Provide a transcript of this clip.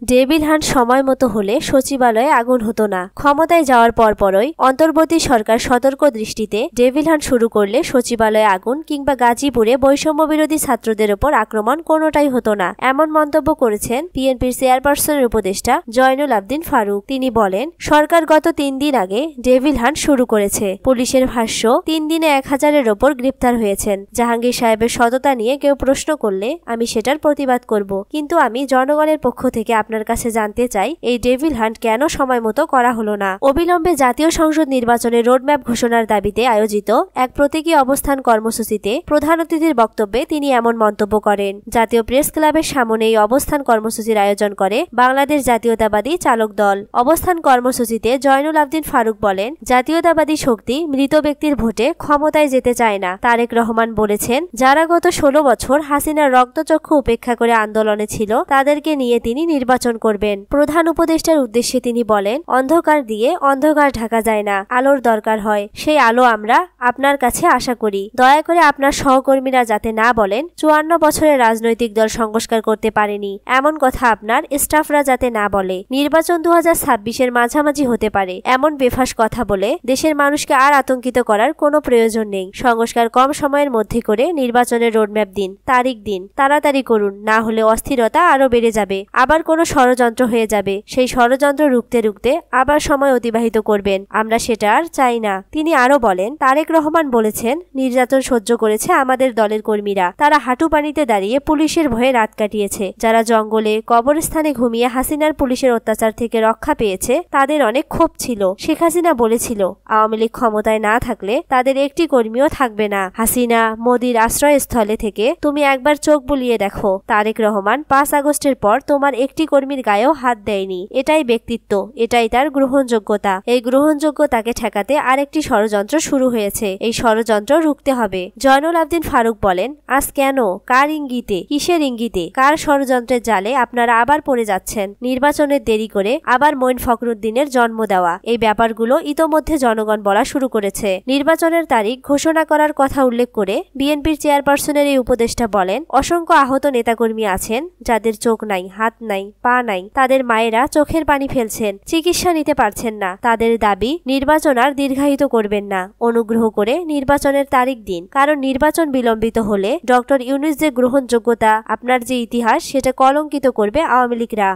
Devil hunt সময় মতো হলে সচিবালয়ে আগুন হতো না। ক্ষমতায় যাওয়ার পরপরই অন্তর্বর্তী সরকার সতর্ক দৃষ্টিতে ডেভিল হান্ট শুরু করলে সচিবালয়ে আগুন কিংবা গাজীপুরে বৈষম্য বিরোধী ছাত্রদের ওপর আক্রমণ কোনোটাই হতো না, এমন মন্তব্য করেছেন বিএনপির চেয়ারপারসনের উপদেষ্টা জয়নুল আবদিন ফারুক। তিনি বলেন, সরকার গত 3 দিন আগে ডেভিল হান্ট শুরু করেছে। পুলিশের ভাষ্য, 3 দিনে 1000-এর ওপর গ্রেপ্তার হয়েছেন। জাহাঙ্গীর সাহেবের সততা নিয়ে কেউ প্রশ্ন করলে আমি সেটার প্রতিবাদ করব, কিন্তু আমি জনগণের পক্ষ থেকে আপনার কাছে জানতে চাই এই ডেভিল হান্ট কেন সময় মতো করা হলো না। অবিলম্বে জাতীয় সংসদ নির্বাচনের রোডম্যাপ ঘোষণার দাবিতে আয়োজিত এক প্রতীকী অবস্থান কর্মসূচিতে প্রধান অতিথির বক্তব্যে তিনি এমন মন্তব্য করেন। জাতীয় প্রেস ক্লাবের সামনে এই অবস্থান কর্মসূচির আয়োজন করে বাংলাদেশ জাতীয়তাবাদী চালক দল। অবস্থান কর্মসূচিতে জয়নুল আবদিন ফারুক বলেন, জাতীয়তাবাদী শক্তি মৃত ব্যক্তির ভোটে ক্ষমতায় যেতে চায় না। তারেক রহমান বলেছেন, যারা গত 16 বছর হাসিনার রক্তচক্ষু উপেক্ষা করে আন্দোলনে ছিল তাদেরকে নিয়ে তিনি নির্বাচন করবেন। প্রধান উপদেষ্টার উদ্দেশ্যে তিনি বলেন, অন্ধকার দিয়ে অন্ধকার ঢাকা যায় না, আলোর দরকার হয়। সেই আলো আমরা আপনার কাছে আশা করি। দয়া করে আপনার সহকর্মীরা যাতে না বলেন 54 বছরের রাজনৈতিক দল সংস্কার করতে পারেনি, এমন কথা আপনার স্টাফরা যাতে না বলে। নির্বাচন 2026-এর মাঝামাঝি হতে পারে, এমন বেফাস কথা বলে দেশের মানুষকে আর আতঙ্কিত করার কোনো প্রয়োজন নেই। সংস্কার কম সময়ের মধ্যে করে নির্বাচনের রোডম্যাপ দিন, তারিখ দিন, তাড়াতাড়ি করুন, না হলে অস্থিরতা আরো বেড়ে যাবে, আবার কোনো ষড়যন্ত্র হয়ে যাবে। সেই ষড়যন্ত্র রুখতে রুখতে আবার সময় অতিবাহিত করবেন, আমরা সেটা আর চাই না। তিনি আরো বলেন, তারেক রহমান বলেছেন, নির্যাতন সহ্য করেছে আমাদের দলের কর্মীরা, তারা হাঁটু পানিতে দাঁড়িয়ে পুলিশের ভয়ে রাত কাটিয়েছে। যারা জঙ্গলে কবরস্থানে ঘুমিয়ে হাসিনার পুলিশের অত্যাচার থেকে রক্ষা পেয়েছে তাদের অনেক ক্ষোভ ছিল। শেখ হাসিনা বলেছিল, আওয়ামী লীগ ক্ষমতায় না থাকলে তাদের একটি কর্মীও থাকবে না। হাসিনা মোদির আশ্রয়স্থলে থেকে তুমি একবার চোখ বুলিয়ে দেখো, তারেক রহমান 5 আগস্টের পর তোমার একটি কর্মীর গায়েও হাত দেয়নি। এটাই ব্যক্তিত্ব, এটাই তার গ্রহণযোগ্যতা। এই গ্রহণযোগ্যতাকে ঠেকাতে আরেকটি ষড়যন্ত্র শুরু হয়েছে, এই ষড়যন্ত্র রুখতে হবে। জয়নুল আবদিন ফারুক বলেন, আজ কেন, কার ইঙ্গিতে, কিসের ইঙ্গিতে, কার ষড়যন্ত্রের জালে আপনারা আবার পড়ে যাচ্ছেন? নির্বাচনের দেরি করে আবার মঈন ফখরুদ্দিনের জন্ম দেওয়া, এই ব্যাপারগুলো ইতোমধ্যে জনগণ বলা শুরু করেছে। নির্বাচনের তারিখ ঘোষণা করার কথা উল্লেখ করে বিএনপির চেয়ারপারসনের এই উপদেষ্টা বলেন, অসংখ্য আহত নেতাকর্মী আছেন যাদের চোখ নাই, হাত নাই, পা নাই। তাদের মায়েরা চোখের পানি ফেলছেন, চিকিৎসা নিতে পারছেন না। তাদের দাবি, নির্বাচন আর দীর্ঘায়িত করবেন না, অনুগ্রহ করে নির্বাচনের তারিখ দিন। কারণ নির্বাচন বিলম্বিত হলে ডক্টর ইউনূস যে গ্রহণযোগ্যতা, আপনার যে ইতিহাস, সেটা কলঙ্কিত করবে আওয়ামী লীগরা।